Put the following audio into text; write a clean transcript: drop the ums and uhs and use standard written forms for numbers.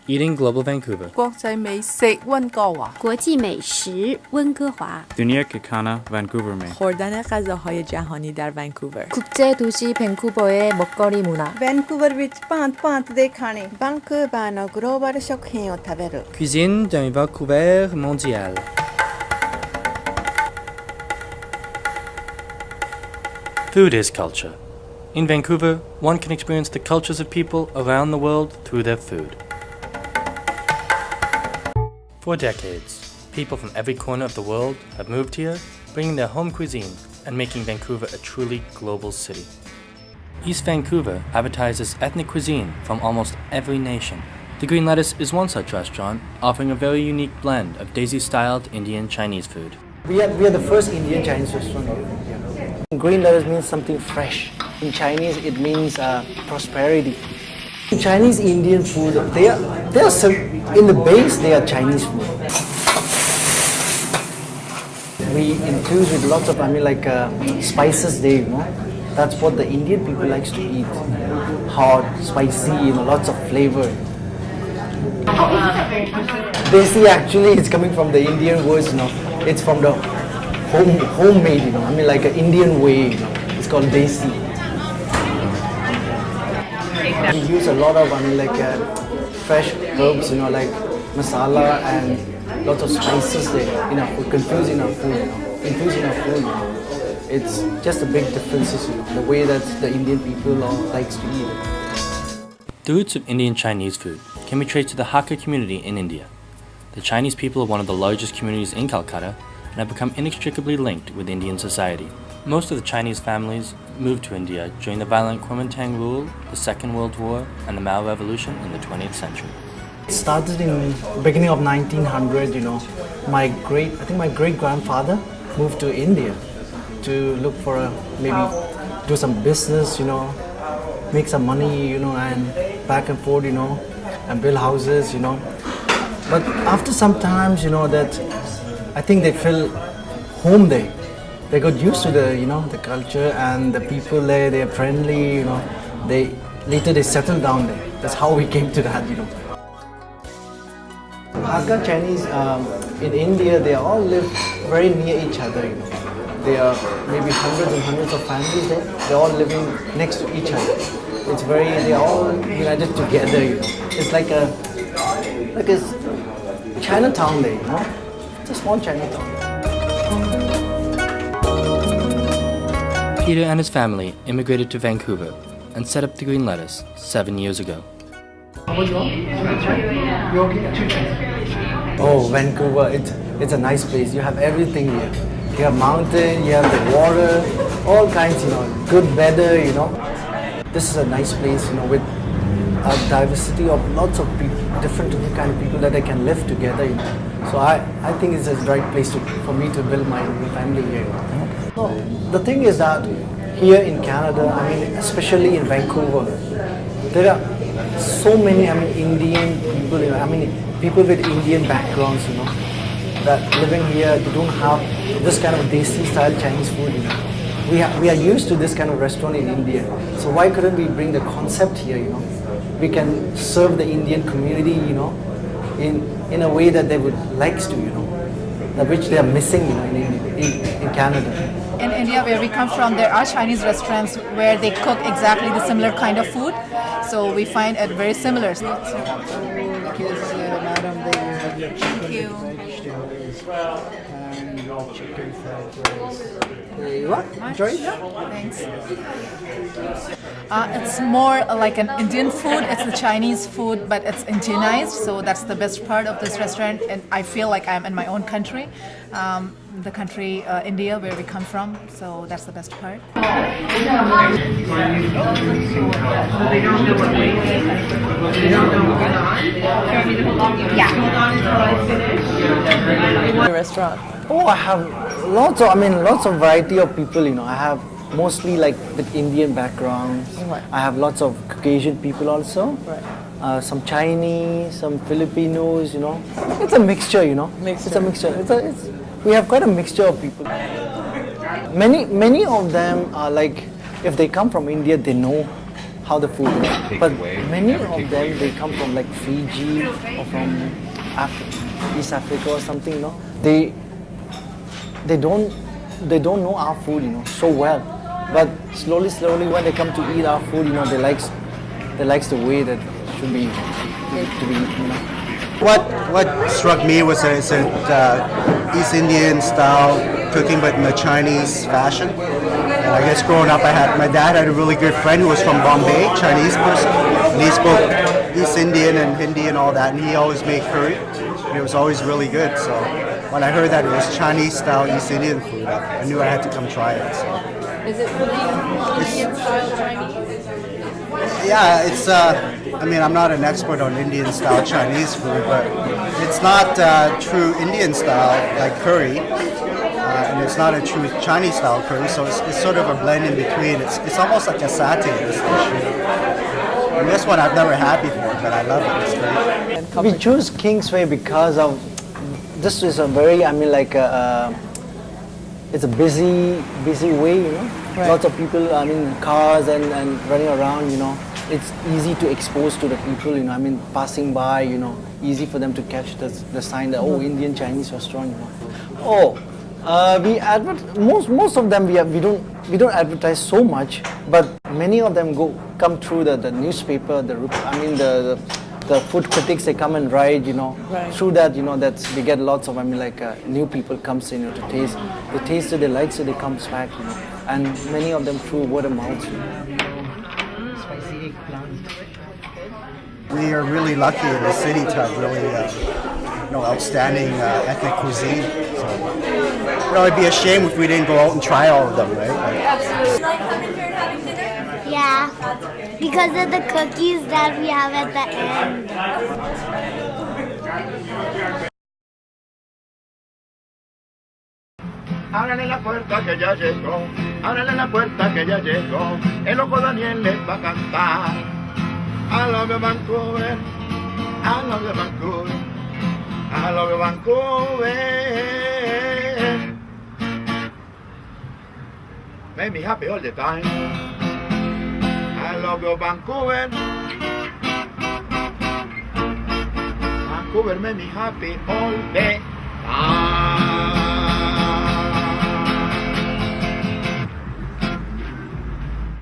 Eating Global Vancouver. 國際美食溫哥華，國際美食溫哥華 دنیا که کانا ونکوور می خوردن غذاهای جهانی در ونکوور. 국제 도시 밴쿠버의 먹거리 문화. 밴쿠버 ਵਿੱਚ ਭਾਂਤ-ਭਾਂਤ ਦੇ ਖਾਣੇ. 밴쿠버のグローバル食品を食べる. Cuisine d'un Vancouver mondial. Food is culture. In Vancouver, one can experience the cultures of people around the world through their food. For decades, people from every corner of the world have moved here, bringing their home cuisine and making Vancouver a truly global city. East Vancouver advertises ethnic cuisine from almost every nation. The Green Lettuce is one such restaurant, offering a very unique blend of Desi-styled Indian Chinese food. We are the first Indian Chinese restaurant here. Green lettuce means something fresh. In Chinese, it means prosperity. Chinese Indian food, they are in the base, they are Chinese food. We infuse with lots of, spices there, That's what the Indian people likes to eat. Hot, spicy, lots of flavor. Desi actually is coming from the Indian words, It's from the homemade, like an Indian way, It's called desi. We use a lot of, fresh herbs, like masala and lots of spices there in our food, infused in our food, It's just a big differences, the way that the Indian people likes to eat. The roots of Indian Chinese food can be traced to the Hakka community in India. The Chinese people are one of the largest communities in Calcutta and have become inextricably linked with Indian society. Most of the Chinese families moved to India during the violent Kuomintang rule, the Second World War, and the Mao Revolution in the 20th century. It started in the beginning of 1900, My great-grandfather moved to India to look for maybe do some business, make some money, and back and forth, and build houses, But after some time, that I think they feel home there. They got used to the culture and the people there. They are friendly, Later they settled down there. That's how we came to that, Hakka Chinese in India, they all live very near each other, There are maybe hundreds and hundreds of families there. They're all living next to each other. They're all united together, It's like a Chinatown there, It's a small Chinatown. Peter and his family immigrated to Vancouver and set up the Green Lettuce 7 years ago. Oh, Vancouver, it's a nice place. You have everything here. You have mountain, you have the water, all kinds, good weather, This is a nice place, with a diversity of lots of people, different kind of people that they can live together, So I think it's a right place for me to build my family here. So the thing is that here in Canada, especially in Vancouver, there are so many, Indian people, people with Indian backgrounds, that living here, they don't have this kind of Desi style Chinese food, We are used to this kind of restaurant in India. So why couldn't we bring the concept here, We can serve the Indian community, in a way that they would like to, which they are missing, in Canada. In India, where we come from, there are Chinese restaurants where they cook exactly the similar kind of food. So we find it very similar. Thank you. Chicken fried rice. What? Enjoy? Thanks. It's more like an Indian food. It's the Chinese food, but it's Indianized. So that's the best part of this restaurant. And I feel like I'm in my own country, the country India, where we come from. So that's the best part. Restaurant. Oh, I have lots of variety of people, I have mostly with Indian backgrounds. Right. I have lots of Caucasian people also. Right. Some Chinese, some Filipinos, It's a mixture, It's a mixture. We have quite a mixture of people. Many of them are if they come from India, they know how the food is. But many of them, they come from like Fiji or from East Africa or something, you know. They don't know our food, you know, so well. But slowly when they come to eat our food, you know, they likes the way that it should be to be eaten, you know. What struck me was that it's an East Indian style cooking, but in the Chinese fashion. And I guess growing up, my dad had a really good friend who was from Bombay, Chinese person, and he spoke East Indian and Hindi and all that, and he always made curry, and it was always really good. So when I heard that it was Chinese style East Indian food, I knew I had to come try it. So. Is it really Indian style Chinese? Yeah, it's. I mean, I'm not an expert on Indian style Chinese food, but it's not true Indian style like curry, and it's not a true Chinese style curry. So it's sort of a blend in between. It's almost like a satay. This dish. And this one I've never had before, but I love it. It's great. We choose Kingsway because of this is a very, I mean, like it's a busy way, you know. Right. Lots of people, I mean, cars and running around, you know. It's easy to expose to the people, you know. I mean, passing by, you know, easy for them to catch the sign that Indian Chinese restaurant, you know. Most of them we don't advertise so much, but many of them come through the newspaper, the food critics, they come and write, you know. Right. Through that, you know, we get lots of, I mean, like new people comes in, you know, to taste. They taste it, they like it, they comes back, you know. And many of them through word of mouth. You know. Spicy eggplant. We are really lucky in the city to have really, outstanding ethnic cuisine. So, it'd be a shame if we didn't go out and try all of them, right? Absolutely. Like coming here and having dinner? Yeah, because of the cookies that we have at the end. Ábrale la puerta que ya llegó, ábrale la puerta que ya llegó, el loco Daniel les va a cantar. I love you Vancouver, I love you Vancouver, I love you Vancouver. Make me happy all the time. I love you Vancouver. Vancouver make me happy all the time.